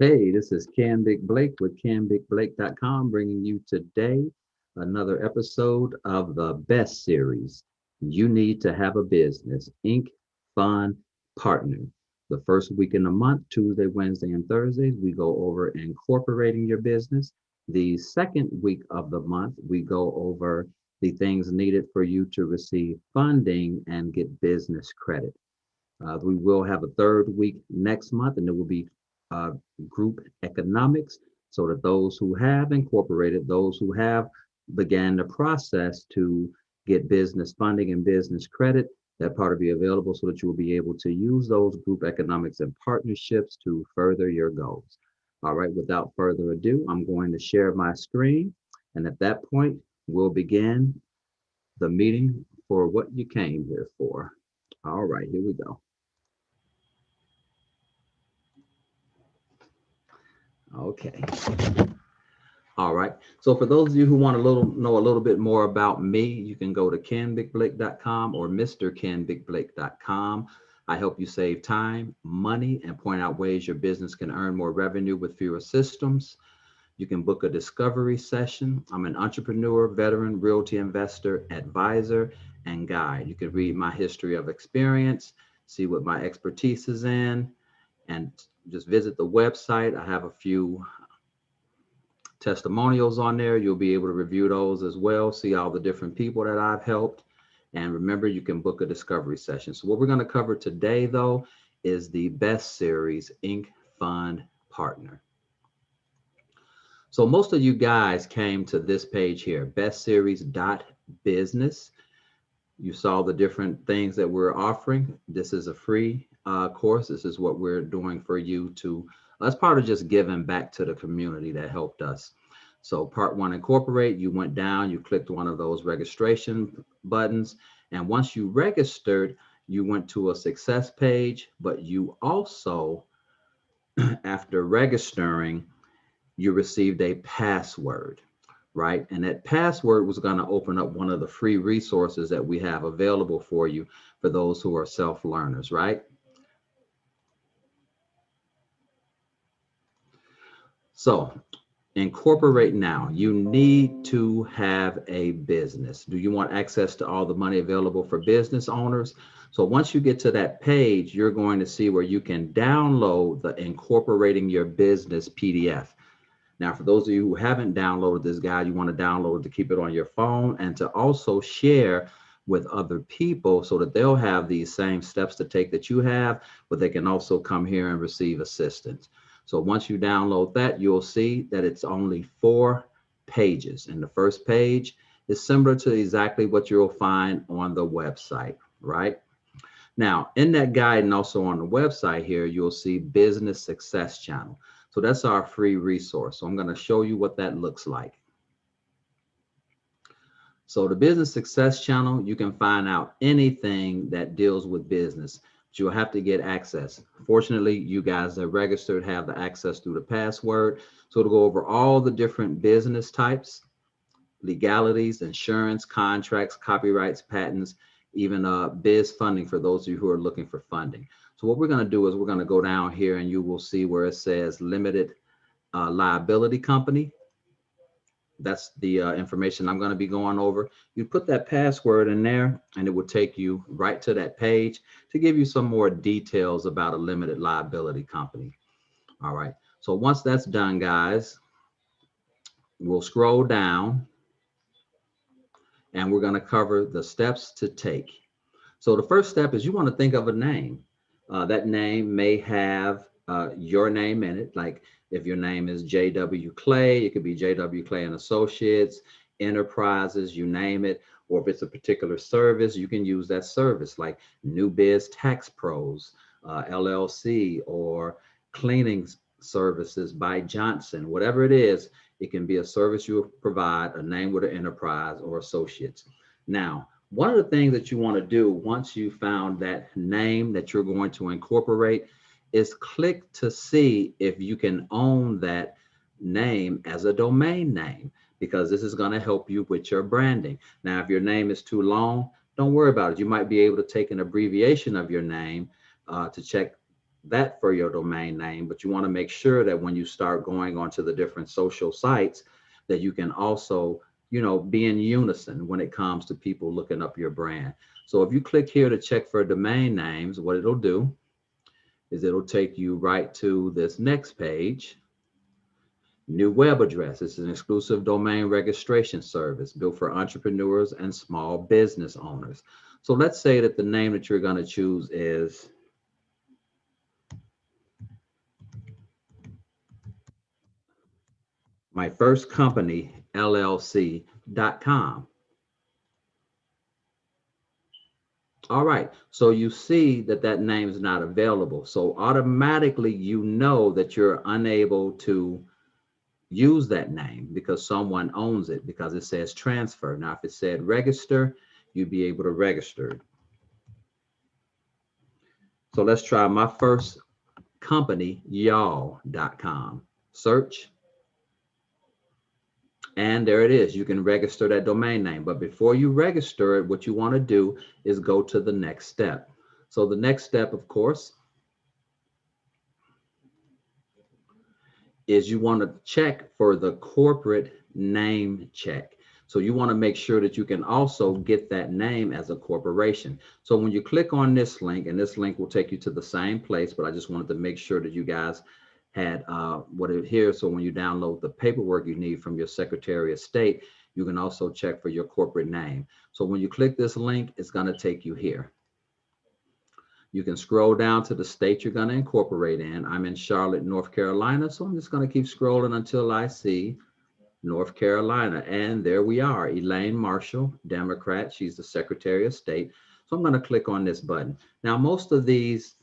Hey, this is Can Big Blake with CanBigBlake.com, bringing you today another episode of the best series. You need to have a business, Inc. Fund Partner. The first week in the month, Tuesday, Wednesday, and Thursdays, we go over incorporating your business. The second week of the month, we go over the things needed for you to receive funding and get business credit. We will have a third week next month, and it will be uh, group economics, so that those who have incorporated, those who have began the process to get business funding and business credit, that part will be available so that you will be able to use those group economics and partnerships to further your goals. All right, without further ado, I'm going to share my screen, and at that point, we'll begin the meeting for what you came here for. All right, here we go. Okay. All right. So for those of you who want to know a little bit more about me, you can go to canbigblake.com or mrcanbigblake.com. I help you save time, money, and point out ways your business can earn more revenue with fewer systems. You can book a discovery session. I'm an entrepreneur, veteran, realty investor, advisor, and guide. You can read my history of experience, see what my expertise is in, and just visit the website. I have a few testimonials on there. You'll be able to review those as well, see all the different people that I've helped. And remember, you can book a discovery session. So what we're going to cover today, though, is the best series, Inc. Fund Partner. So most of you guys came to this page here, bestseries.business. You saw the different things that we're offering. This is a free course. This is what we're doing for you to, as part of just giving back to the community that helped us. So part one, incorporate, you went down, you clicked one of those registration buttons. And once you registered, you went to a success page, but you also, after registering, you received a password, right? And that password was going to open up one of the free resources that we have available for you for those who are self-learners, right? So incorporate now. You need to have a business. Do you want access to all the money available for business owners? So once you get to that page, you're going to see where you can download the Incorporating Your Business PDF. Now, for those of you who haven't downloaded this guide, you want to download it to keep it on your phone and to also share with other people so that they'll have these same steps to take that you have, but they can also come here and receive assistance. So once you download that, you'll see that it's only 4 pages. And the first page is similar to exactly what you'll find on the website, right? Now, in that guide and also on the website here, you'll see Business Success Channel. So that's our free resource. So I'm going to show you what that looks like. So the Business Success Channel, you can find out anything that deals with business, but you'll have to get access. Fortunately, you guys that registered have the access through the password. So to go over all the different business types, legalities, insurance, contracts, copyrights, patents, even biz funding for those of you who are looking for funding. So what we're going to do is we're going to go down here and you will see where it says limited liability company. That's the information I'm going to be going over. You put that password in there and it will take you right to that page to give you some more details about a limited liability company. All right. So once that's done, guys, we'll scroll down and we're going to cover the steps to take. So the first step is you want to think of a name. That name may have your name in it. Like if your name is J.W. Clay, it could be J.W. Clay and Associates, Enterprises, you name it. Or if it's a particular service, you can use that service like New Biz Tax Pros, LLC, or Cleaning Services by Johnson. Whatever it is, it can be a service you provide, a name with an enterprise or associates. Now, one of the things that you want to do once you found that name that you're going to incorporate is click to see if you can own that name as a domain name, because this is going to help you with your branding. Now, if your name is too long, don't worry about it. You might be able to take an abbreviation of your name to check that for your domain name, but you want to make sure that when you start going onto the different social sites, that you can also, be in unison when it comes to people looking up your brand. So if you click here to check for domain names, what it'll do is it'll take you right to this next page. New web address. It's an exclusive domain registration service built for entrepreneurs and small business owners. So let's say that the name that you're going to choose is my first company, LLC.com. All right, so you see that that name is not available. So automatically you know that you're unable to use that name because someone owns it, because it says transfer. Now, if it said register, you'd be able to register it. So let's try my first company, y'all.com. Search. And there it is. You can register that domain name. But before you register it, what you want to do is go to the next step. So the next step, of course, is you want to check for the corporate name check. So you want to make sure that you can also get that name as a corporation. So when you click on this link, and this link will take you to the same place, but I just wanted to make sure that you guys had what it here. So when you download the paperwork you need from your Secretary of State, you can also check for your corporate name. So when you click this link, it's going to take you here. You can scroll down to the state you're going to incorporate in. I'm in Charlotte, North Carolina, so I'm just going to keep scrolling until I see North Carolina. And there we are, Elaine Marshall, Democrat. She's the Secretary of State. So I'm going to click on this button. Now, most of these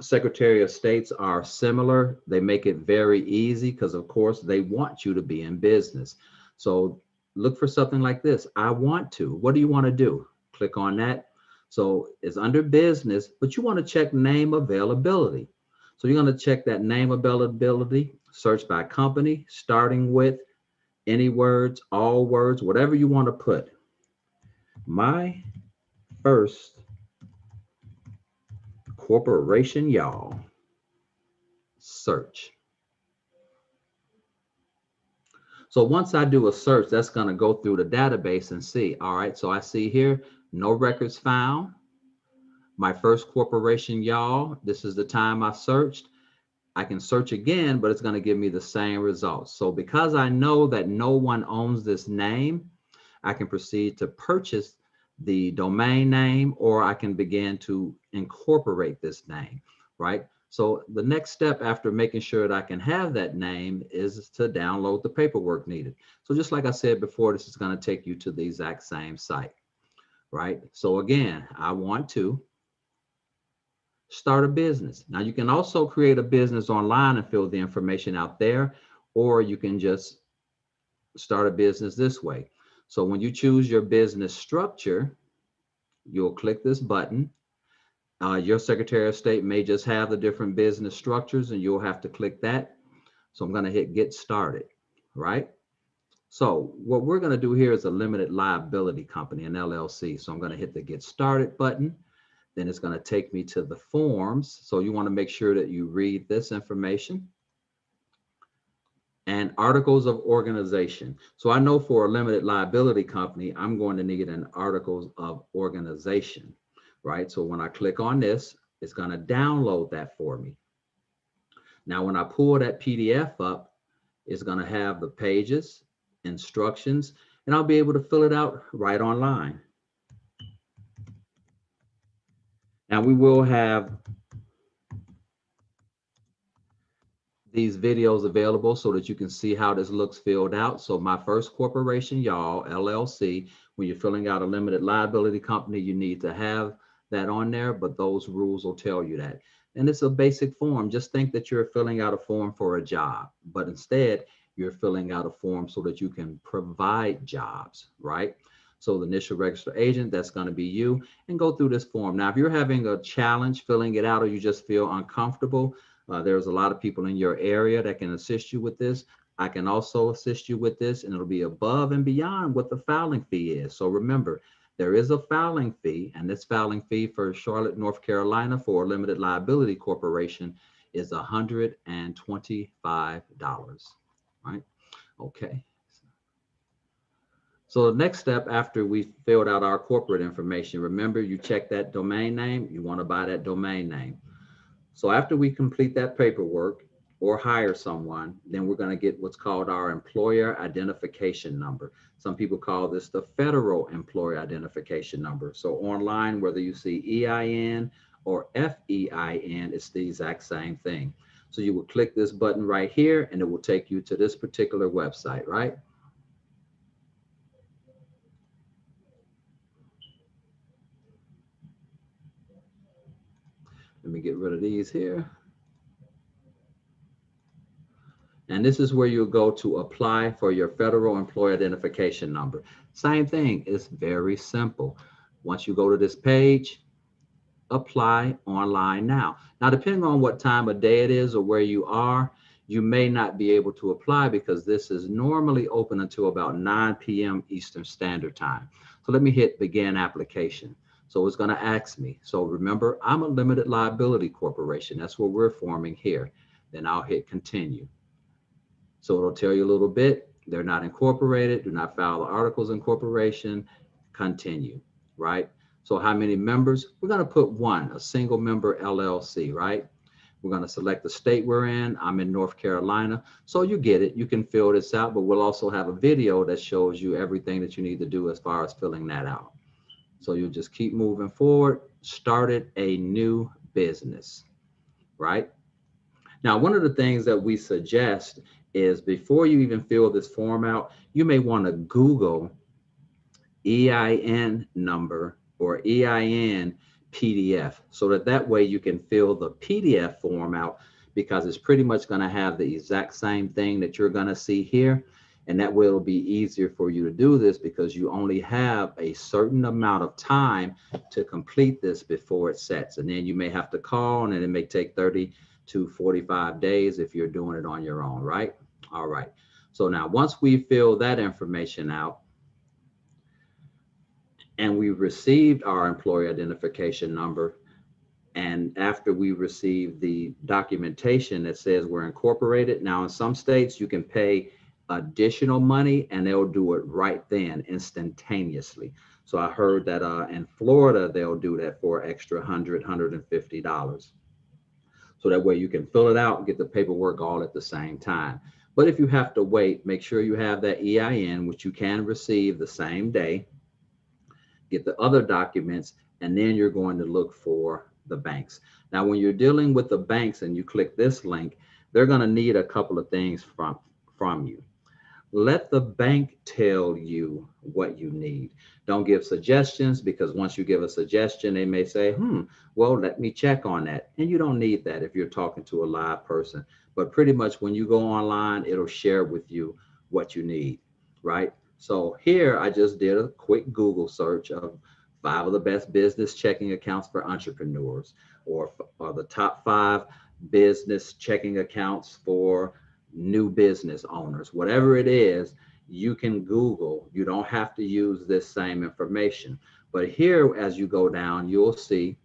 Secretary of States are similar. They make it very easy because, of course, they want you to be in business. So look for something like this. I want to. What do you want to do? Click on that. So it's under business, but you want to check name availability. So you're going to check that name availability, search by company, starting with any words, all words, whatever you want to put. My first corporation, y'all. Search. So once I do a search, that's going to go through the database and see. All right, so I see here, no records found. My first corporation, y'all. This is the time I searched. I can search again, but it's going to give me the same results. So because I know that no one owns this name, I can proceed to purchase the domain name, or I can begin to incorporate this name, right? So the next step after making sure that I can have that name is to download the paperwork needed. So just like I said before, this is going to take you to the exact same site, right? So again, I want to start a business. Now you can also create a business online and fill the information out there, or you can just start a business this way. So when you choose your business structure, you'll click this button. Your Secretary of State may just have the different business structures and you'll have to click that. So I'm going to hit get started, right? So what we're going to do here is a limited liability company, an LLC. So I'm going to hit the get started button. Then it's going to take me to the forms. So you want to make sure that you read this information. And articles of organization. So I know for a limited liability company, I'm going to need an articles of organization, right? So when I click on this, it's going to download that for me. Now, when I pull that PDF up, it's going to have the pages, instructions, and I'll be able to fill it out right online. Now we will have these videos available so that you can see how this looks filled out. So my first corporation, y'all, LLC, when you're filling out a limited liability company, you need to have that on there, but those rules will tell you that. And it's a basic form. Just think that you're filling out a form for a job, but instead you're filling out a form so that you can provide jobs, right? So the initial registered agent, that's going to be you, and go through this form. Now, if you're having a challenge filling it out or you just feel uncomfortable, there's a lot of people in your area that can assist you with this. I can also assist you with this, and it'll be above and beyond what the filing fee is. So remember, There is a filing fee, and this filing fee for Charlotte, North Carolina for a limited liability corporation is $125, right? Okay. So the next step after we filled out our corporate information, remember you check that domain name, you want to buy that domain name. So after we complete that paperwork or hire someone, then we're going to get what's called our employer identification number. Some people call this the federal employer identification number. So online, whether you see EIN or FEIN, it's the exact same thing. So you will click this button right here and it will take you to this particular website, right? Let me get rid of these here. And this is where you'll go to apply for your federal employee identification number. Same thing, it's very simple. Once you go to this page, apply online now. Now, depending on what time of day it is or where you are, you may not be able to apply because this is normally open until about 9 p.m. Eastern Standard Time. So let me hit begin application. So it's going to ask me. So remember, I'm a limited liability corporation. That's what we're forming here. Then I'll hit continue. So it'll tell you a little bit. They're not incorporated. Do not file the articles of incorporation. Continue, right? So how many members? We're going to put one, a single member LLC, right? We're going to select the state we're in. I'm in North Carolina. So you get it. You can fill this out, but we'll also have a video that shows you everything that you need to do as far as filling that out. So you'll just keep moving forward. Started a new business, right? Now, one of the things that we suggest is before you even fill this form out, you may want to Google EIN number or EIN PDF so that way you can fill the PDF form out, because it's pretty much going to have the exact same thing that you're going to see here. And that way it'll be easier for you to do this because you only have a certain amount of time to complete this before it sets. And then you may have to call, and it may take 30 to 45 days if you're doing it on your own, right? All right. So now once we fill that information out and we received our employee identification number, and after we receive the documentation that says we're incorporated, now in some states you can pay additional money and they'll do it right then instantaneously. So I heard that in Florida, they'll do that for extra $150. So that way you can fill it out and get the paperwork all at the same time. But if you have to wait, make sure you have that EIN, which you can receive the same day, get the other documents, and then you're going to look for the banks. Now, when you're dealing with the banks and you click this link, they're going to need a couple of things from you. Let the bank tell you what you need. Don't give suggestions, because once you give a suggestion, they may say, well, let me check on that. And you don't need that if you're talking to a live person. But pretty much when you go online, it'll share with you what you need, right? So here I just did a quick Google search of 5 of the best business checking accounts for entrepreneurs, or the top 5 business checking accounts for new business owners. Whatever it is, you can Google. You don't have to use this same information. But here, as you go down, you'll see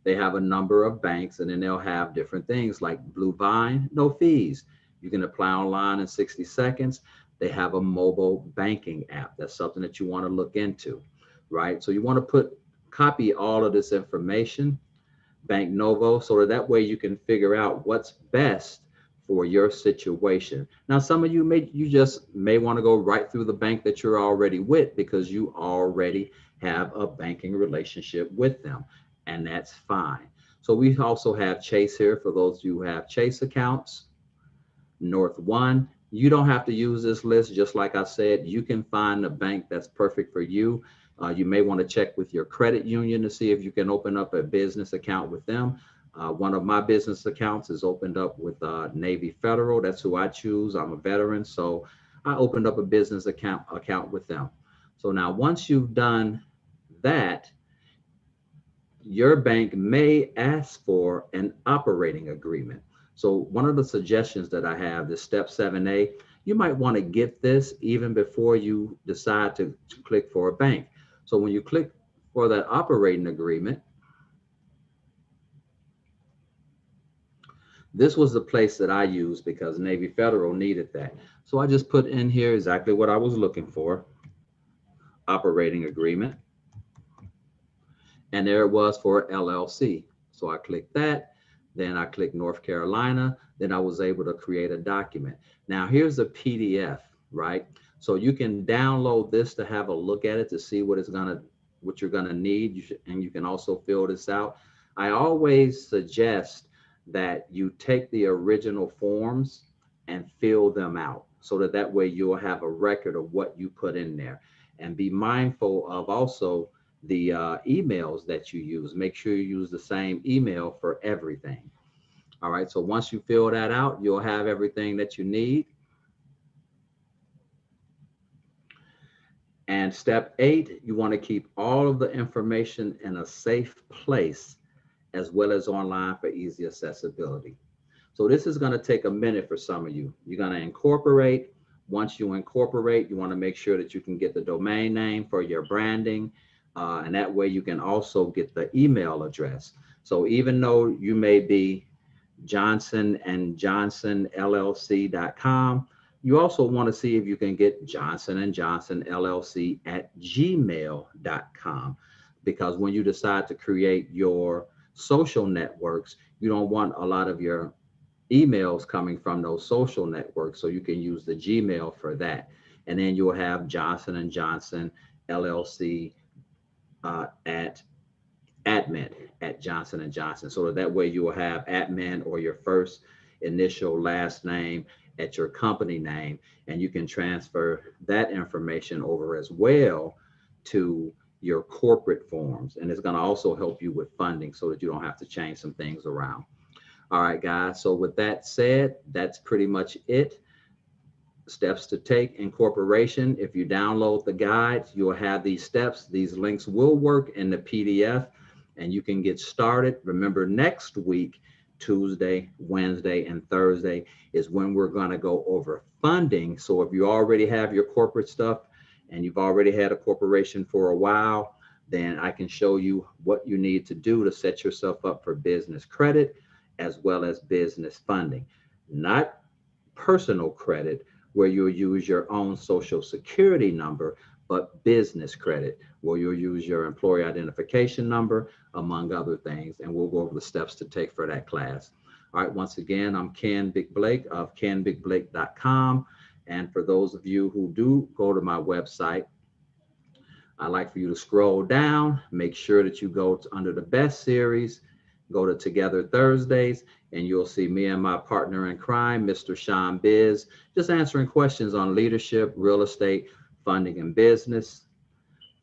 they have a number of banks, and then they'll have different things like Blue Vine, no fees. You can apply online in 60 seconds. They have a mobile banking app. That's something that you want to look into, right? So you want to copy all of this information, Bank Novo, so that way you can figure out what's best for your situation. Now, some of you just may want to go right through the bank that you're already with because you already have a banking relationship with them, and that's fine. So we also have Chase here for those of you who have Chase accounts, North One. You don't have to use this list. Just like I said, you can find a bank that's perfect for you. You may want to check with your credit union to see if you can open up a business account with them. One of my business accounts is opened up with Navy Federal. That's who I choose. I'm a veteran, so I opened up a business account with them. So now once you've done that, your bank may ask for an operating agreement. So one of the suggestions that I have, this step 7A, you might want to get this even before you decide to click for a bank. So when you click for that operating agreement, this was the place that I used because Navy Federal needed that. So I just put in here exactly what I was looking for, operating agreement. And there it was for LLC. So I clicked that, then I clicked North Carolina, then I was able to create a document. Now here's a PDF, right? So you can download this to have a look at it to see what you're gonna need. And you can also fill this out. I always suggest that you take the original forms and fill them out so that way you'll have a record of what you put in there. And be mindful of also the emails that you use. Make sure you use the same email for everything. All right, so once you fill that out, you'll have everything that you need. And step 8, you want to keep all of the information in a safe place as well as online for easy accessibility. So this is going to take a minute for some of you. You're going to incorporate. Once you incorporate, you want to make sure that you can get the domain name for your branding. And that way you can also get the email address. So even though you may be johnsonandjohnsonllc.com, you also want to see if you can get johnsonandjohnsonllc@gmail.com, because when you decide to create your social networks, you don't want a lot of your emails coming from those social networks. So you can use the Gmail for that. And then you'll have Johnson and Johnson LLC at admin at Johnson and Johnson. So that way you will have admin or your first initial last name at your company name, and you can transfer that information over as well to your corporate forms. And it's going to also help you with funding so that you don't have to change some things around. All right, guys. So with that said, that's pretty much it. Steps to take in corporation. If you download the guides, you'll have these steps. These links will work in the PDF and you can get started. Remember, next week, Tuesday, Wednesday, and Thursday is when we're going to go over funding. So if you already have your corporate stuff and you've already had a corporation for a while, then I can show you what you need to do to set yourself up for business credit as well as business funding. Not personal credit, where you'll use your own social security number, but business credit, where you'll use your employee identification number, among other things. And we'll go over the steps to take for that class. All right, once again, I'm Ken Big Blake of kenbigblake.com. And for those of you who do go to my website, I'd like for you to scroll down, make sure that you go to under the best series, go to Together Thursdays, and you'll see me and my partner in crime, Mr. Sean Biz, just answering questions on leadership, real estate, funding, and business.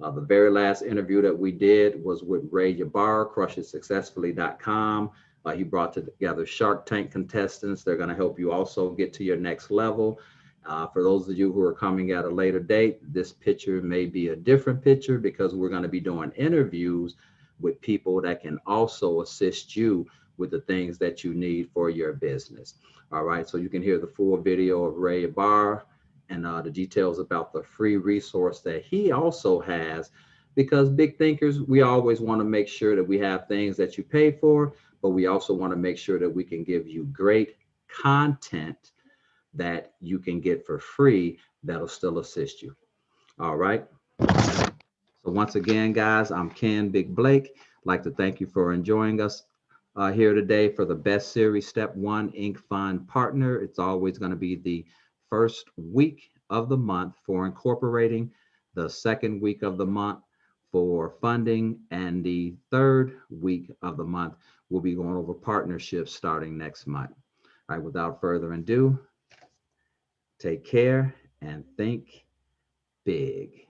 The very last interview that we did was with Ray Yabar, crushitsuccessfully.com. He brought together Shark Tank contestants. They're going to help you also get to your next level. For those of you who are coming at a later date, this picture may be a different picture because we're going to be doing interviews with people that can also assist you with the things that you need for your business. All right, so you can hear the full video of Ray Barr and the details about the free resource that he also has, because Big Thinkers, we always want to make sure that we have things that you pay for, but we also want to make sure that we can give you great content that you can get for free that'll still assist you. All right. So once again, guys, I'm Ken Big Blake. I'd like to thank you for enjoying us here today for the best series, Step 1 Inc. Fund Partner. It's always going to be the first week of the month for incorporating, the second week of the month for funding, and the third week of the month we'll be going over partnerships starting next month. All right, without further ado, take care and think big.